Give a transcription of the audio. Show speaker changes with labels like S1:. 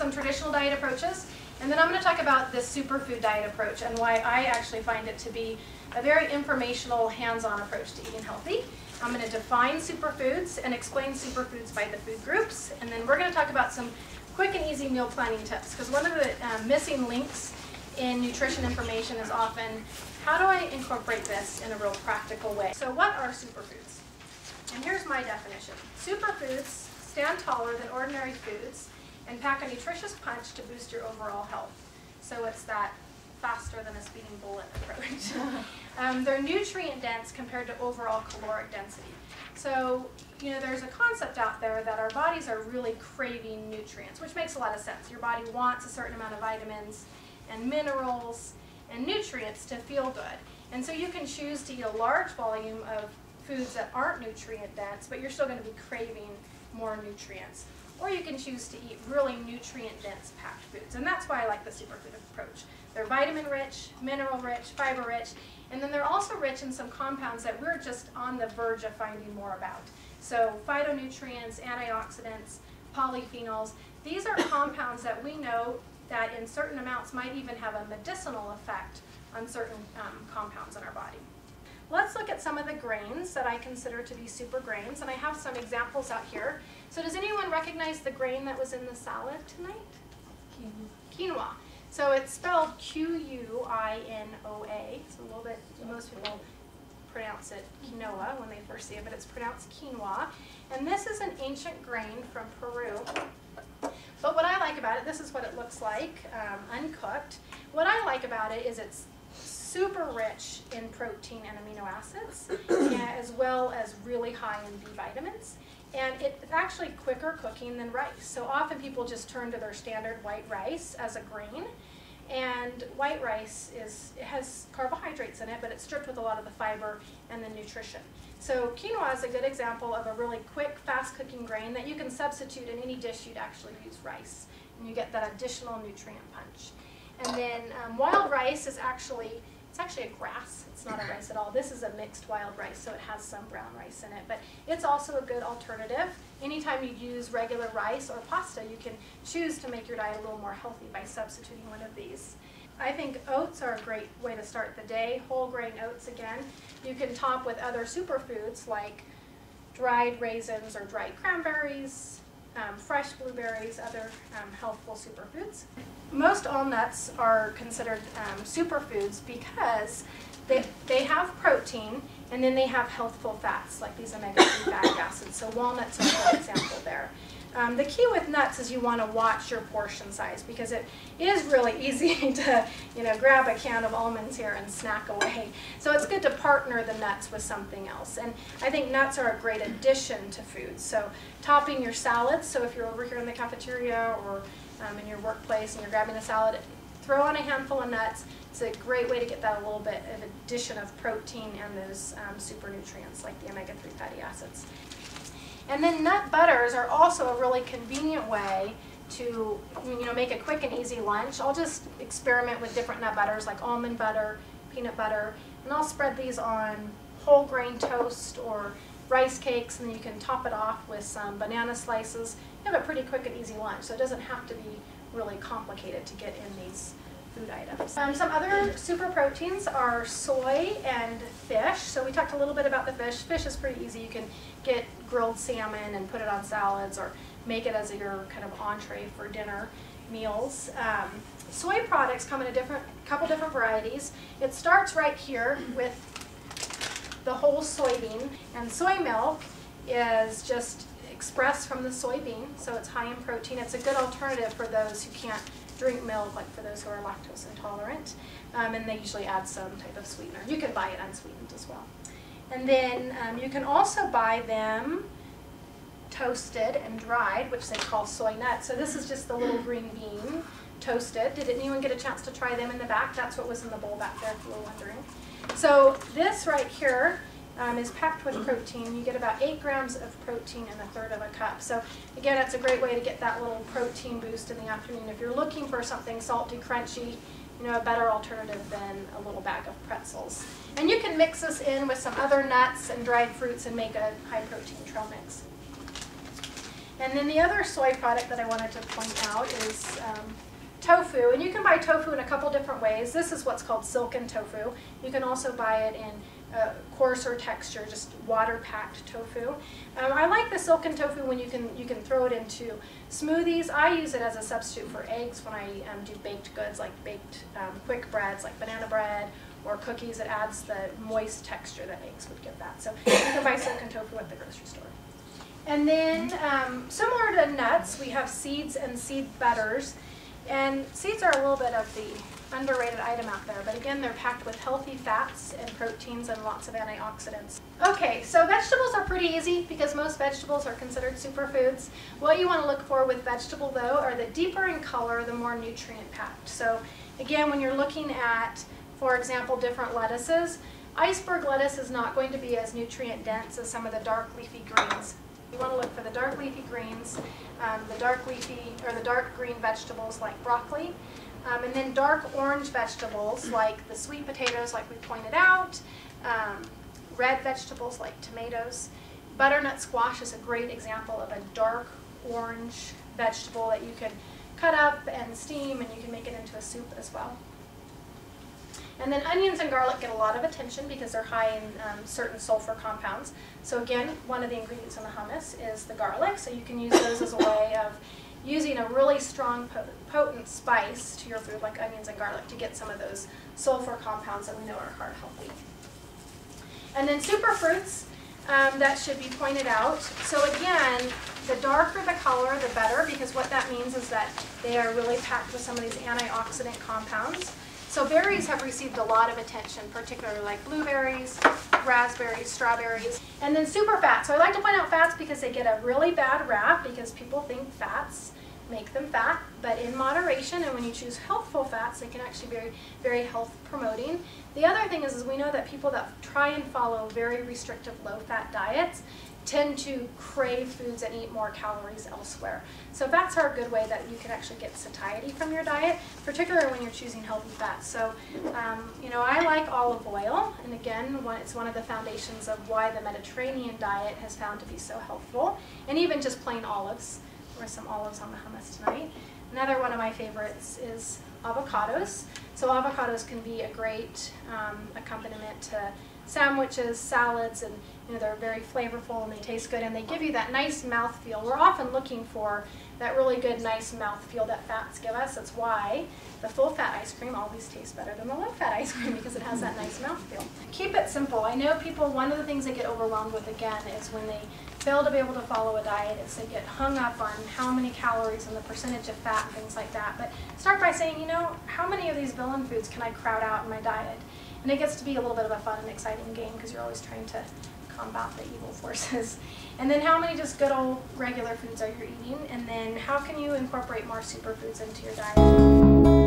S1: some traditional diet approaches, and then I'm going to talk about this superfood diet approach and why I actually find it to be a very informational, hands-on approach to eating healthy. I'm going to define superfoods and explain superfoods by the food groups, and then we're going to talk about some quick and easy meal planning tips, because one of the missing links in nutrition information is often, how do I incorporate this in a real practical way? So what are superfoods? And here's my definition. Superfoods stand taller than ordinary foods and pack a nutritious punch to boost your overall health. So it's that faster than a speeding bullet approach. They're nutrient dense compared to overall caloric density. So, you know, there's a concept out there that our bodies are really craving nutrients, which makes a lot of sense. Your body wants a certain amount of vitamins and minerals and nutrients to feel good. And so you can choose to eat a large volume of foods that aren't nutrient dense, but you're still going to be craving more nutrients. Or you can choose to eat really nutrient dense packed foods. And that's why I like the superfood approach. They're vitamin rich, mineral rich, fiber rich, and then they're also rich in some compounds that we're just on the verge of finding more about. So phytonutrients, antioxidants, polyphenols, these are compounds that we know that in certain amounts might even have a medicinal effect on certain compounds in our body. Let's look at some of the grains that I consider to be super grains, and I have some examples out here. So does anyone recognize the grain that was in the salad tonight? Quinoa. So it's spelled Q-U-I-N-O-A. So a little bit, most people pronounce it quinoa when they first see it, but it's pronounced quinoa. And this is an ancient grain from Peru. But what I like about it, this is what it looks like, uncooked. What I like about it is it's super rich in protein and amino acids, as well as really high in B vitamins. And it's actually quicker cooking than rice. So often people just turn to their standard white rice as a grain. And white rice it has carbohydrates in it, but it's stripped with a lot of the fiber and the nutrition. So quinoa is a good example of a really quick, fast cooking grain that you can substitute in any dish you'd actually use rice. And you get that additional nutrient punch. And then wild rice is actually a grass. It's not a rice at all. This is a mixed wild rice, so it has some brown rice in it. But it's also a good alternative. Anytime you use regular rice or pasta, you can choose to make your diet a little more healthy by substituting one of these. I think oats are a great way to start the day. Whole grain oats again. You can top with other superfoods like dried raisins or dried cranberries, fresh blueberries, other healthful superfoods. Most all nuts are considered superfoods because they have protein and then they have healthful fats like these omega-3 fatty acids. So walnuts are a good example there. The key with nuts is you want to watch your portion size, because it is really easy to grab a can of almonds here and snack away. So it's good to partner the nuts with something else. And I think nuts are a great addition to foods. So topping your salads, so if you're over here in the cafeteria or in your workplace and you're grabbing a salad, throw on a handful of nuts. It's a great way to get that a little bit of addition of protein and those super nutrients like the omega-3 fatty acids. And then nut butters are also a really convenient way to make a quick and easy lunch. I'll just experiment with different nut butters like almond butter, peanut butter, and I'll spread these on whole grain toast or rice cakes, and then you can top it off with some banana slices. You have a pretty quick and easy lunch, so it doesn't have to be really complicated to get in these food items. Some other super proteins are soy and fish. So we talked a little bit about the fish. Fish is pretty easy. You can get grilled salmon and put it on salads or make it as your kind of entree for dinner meals. Soy products come in a couple different varieties. It starts right here with the whole soybean, and soy milk is just expressed from the soybean, so it's high in protein. It's a good alternative for those who can't drink milk, like for those who are lactose intolerant, and they usually add some type of sweetener. You can buy it unsweetened as well. And then you can also buy them toasted and dried, which they call soy nuts. So this is just the little green bean toasted. Did anyone get a chance to try them in the back? That's what was in the bowl back there, if you were wondering. So this right here is packed with protein. You get about 8 grams of protein in 1/3 of a cup. So again, it's a great way to get that little protein boost in the afternoon. If you're looking for something salty, crunchy, a better alternative than a little bag of pretzels. And you can mix this in with some other nuts and dried fruits and make a high protein trail mix. And then the other soy product that I wanted to point out is tofu. And you can buy tofu in a couple different ways. This is what's called silken tofu. You can also buy it in coarser texture, just water-packed tofu. I like the silken tofu when you can throw it into smoothies. I use it as a substitute for eggs when I do baked goods, like baked quick breads, like banana bread or cookies. It adds the moist texture that eggs would give that. So you can buy silken tofu at the grocery store. And then, similar to nuts, we have seeds and seed butters. And seeds are a little bit of the underrated item out there, but again, they're packed with healthy fats and proteins and lots of antioxidants. Okay, so vegetables are pretty easy because most vegetables are considered superfoods. What you want to look for with vegetable, though, are the deeper in color, the more nutrient packed. So again, when you're looking at, for example, different lettuces, iceberg lettuce is not going to be as nutrient dense as some of the dark leafy greens. You want to look for the dark leafy greens, the dark green vegetables like broccoli, and then dark orange vegetables like the sweet potatoes like we pointed out, red vegetables like tomatoes. Butternut squash is a great example of a dark orange vegetable that you can cut up and steam, and you can make it into a soup as well. And then onions and garlic get a lot of attention because they're high in certain sulfur compounds. So again, one of the ingredients in the hummus is the garlic, so you can use those as a way of using a really strong, potent spice to your food like onions and garlic to get some of those sulfur compounds that we know are heart healthy. And then superfruits, that should be pointed out. So again, the darker the color, the better, because what that means is that they are really packed with some of these antioxidant compounds. So berries have received a lot of attention, particularly like blueberries, raspberries, strawberries. And then super fats. So I like to point out fats because they get a really bad rap because people think fats make them fat, but in moderation, and when you choose healthful fats, they can actually be very, very health promoting. The other thing is we know that people that try and follow very restrictive low-fat diets tend to crave foods and eat more calories elsewhere. So fats are a good way that you can actually get satiety from your diet, particularly when you're choosing healthy fats. So, you know, I like olive oil, and again, it's one of the foundations of why the Mediterranean diet has found to be so healthful, and even just plain olives. There are some olives on the hummus tonight. Another one of my favorites is avocados. So avocados can be a great accompaniment to sandwiches, salads, and you know, they're very flavorful and they taste good and they give you that nice mouthfeel. We're often looking for that really good, nice mouthfeel that fats give us. That's why the full-fat ice cream always tastes better than the low-fat ice cream because it has that nice mouthfeel. Keep it simple. I know people, one of the things they get overwhelmed with again is when they fail to be able to follow a diet is they get hung up on how many calories and the percentage of fat and things like that. But start by saying, you know, how many of these villain foods can I crowd out in my diet? And it gets to be a little bit of a fun and exciting game because you're always trying to combat the evil forces. And then how many just good old regular foods are you eating? And then how can you incorporate more superfoods into your diet?